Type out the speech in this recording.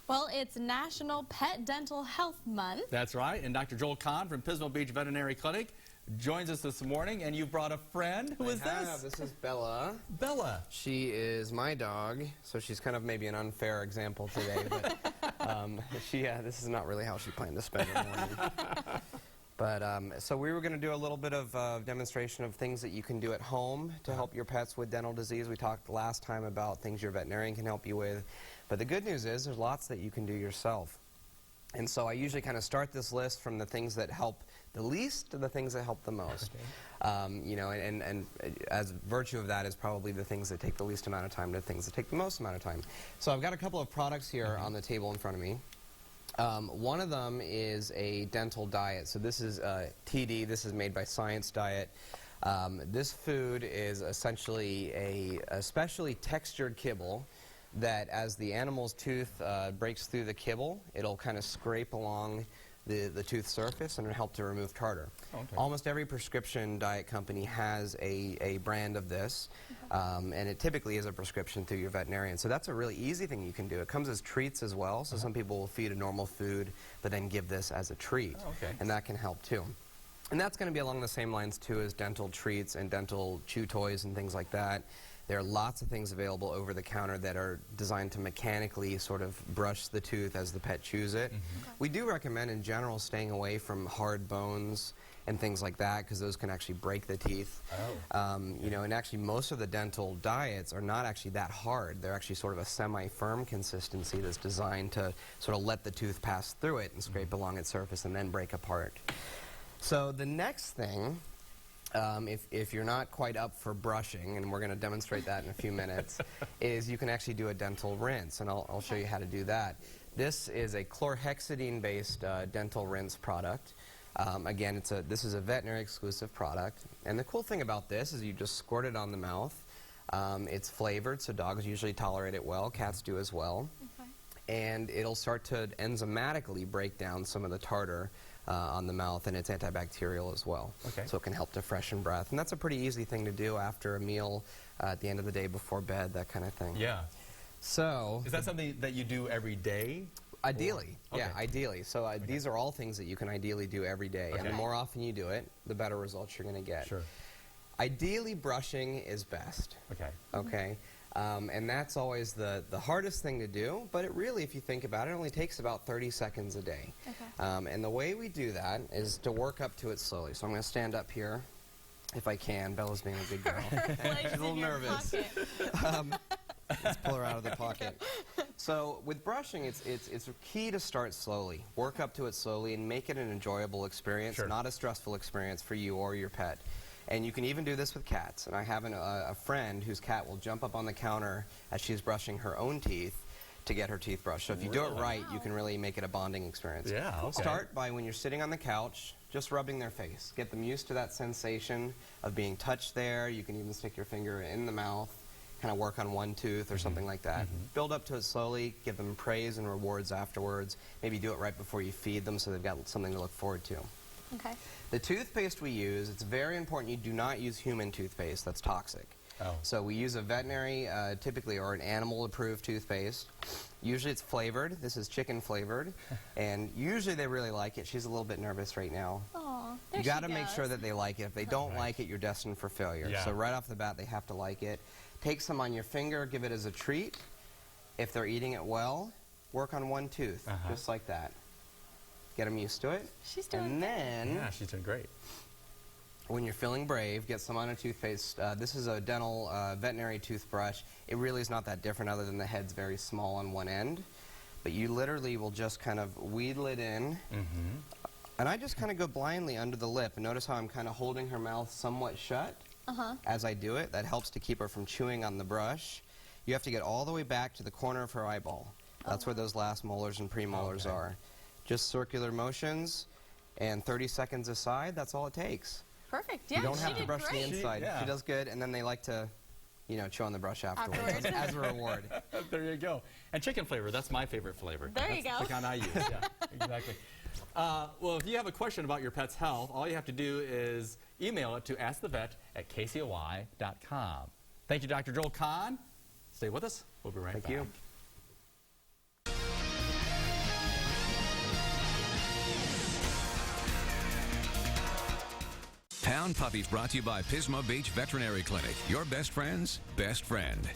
Well, it's National Pet Dental Health Month. That's right, and Dr. Joel Conn from Pismo Beach Veterinary Clinic joins us this morning, and you brought a friend. Who is this? This is Bella. Bella. She is my dog, so she's kind of maybe an unfair example today, but this is not really how she planned to spend her morning. But so we were going to do a little bit of demonstration of things that you can do at home to help your pets with dental disease. We talked last time about things your veterinarian can help you with. But the good news is there's lots that you can do yourself. And so I usually kind of start this list from the things that help the least to the things that help the most. You know, and as virtue of that is probably the things that take the least amount of time to the things that take the most amount of time. So I've got a couple of products here on the table in front of me. One of them is a dental diet. So this is TD. This is made by Science Diet. This food is essentially a specially textured kibble that as the animal's tooth breaks through the kibble, it'll kind of scrape along the tooth surface and it'll help to remove tartar. Okay. Almost every prescription diet company has a brand of this, and it typically is a prescription through your veterinarian. So that's a really easy thing you can do. It comes as treats as well, so some people will feed a normal food but then give this as a treat, and that can help too. And that's going to be along the same lines too as dental treats and dental chew toys and things like that. There are lots of things available over the counter that are designed to mechanically sort of brush the tooth as the pet chews it. We do recommend in general staying away from hard bones and things like that because those can actually break the teeth. You know, and actually most of the dental diets are not actually that hard. They're actually sort of a semi-firm consistency that's designed to sort of let the tooth pass through it and scrape along its surface and then break apart. So the next thing, if you're not quite up for brushing, and we're going to demonstrate that in a few minutes, is you can actually do a dental rinse, and I'll show you how to do that. This is a chlorhexidine-based dental rinse product. Again, this is a veterinary exclusive product, and the cool thing about this is you just squirt it on the mouth. It's flavored, so dogs usually tolerate it well. Cats do as well. And it'll start to enzymatically break down some of the tartar on the mouth, and it's antibacterial as well. So it can help to freshen breath. And that's a pretty easy thing to do after a meal, at the end of the day, before bed, that kind of thing. So is that something that you do every day? Ideally, yeah, ideally. So these are all things that you can ideally do every day. And the more often you do it, the better results you're going to get. Ideally, brushing is best. And that's always the hardest thing to do, but it really, if you think about it, only takes about 30 seconds a day. And the way we do that is to work up to it slowly. So I'm going to stand up here, if I can. Bella's being a good girl. She's a little nervous. Let's pull her out of the pocket. So with brushing, it's key to start slowly. Work up to it slowly and make it an enjoyable experience, not a stressful experience for you or your pet. And you can even do this with cats. And I have a friend whose cat will jump up on the counter as she's brushing her own teeth to get her teeth brushed. So if you do it right, you can really make it a bonding experience. Start by when you're sitting on the couch, just rubbing their face. Get them used to that sensation of being touched there. You can even stick your finger in the mouth, kind of work on one tooth or something like that. Build up to it slowly, give them praise and rewards afterwards. Maybe do it right before you feed them so they've got something to look forward to. The toothpaste we use, it's very important you do not use human toothpaste. That's toxic. So we use a veterinary, typically, or an animal-approved toothpaste. Usually it's flavored. This is chicken flavored. And usually they really like it. She's a little bit nervous right now. You got to make sure that they like it. If they don't like it, you're destined for failure. So right off the bat, they have to like it. Take some on your finger, give it as a treat. If they're eating it well, work on one tooth, just like that. Get them used to it. She's doing And then, she's doing great. When you're feeling brave, get some on a toothpaste. This is a dental veterinary toothbrush. It really is not that different other than the head's very small on one end. But you literally will just kind of wheedle it in. And I just kind of go blindly under the lip. And notice how I'm kind of holding her mouth somewhat shut as I do it. That helps to keep her from chewing on the brush. You have to get all the way back to the corner of her eyeball. That's where those last molars and premolars are. Just circular motions, and 30 seconds aside, that's all it takes. Perfect, You don't have to brush the inside. She does good, and then they like to, you know, chew on the brush afterwards as a reward. There you go. And chicken flavor, that's my favorite flavor. There you go. That's the kind I use, exactly. Well, if you have a question about your pet's health, all you have to do is email it to askthevet@kcoy.com. Thank you, Dr. Joel Conn. Stay with us. We'll be right back. Thank you. Pound Puppies brought to you by Pismo Beach Veterinary Clinic. Your best friend's best friend.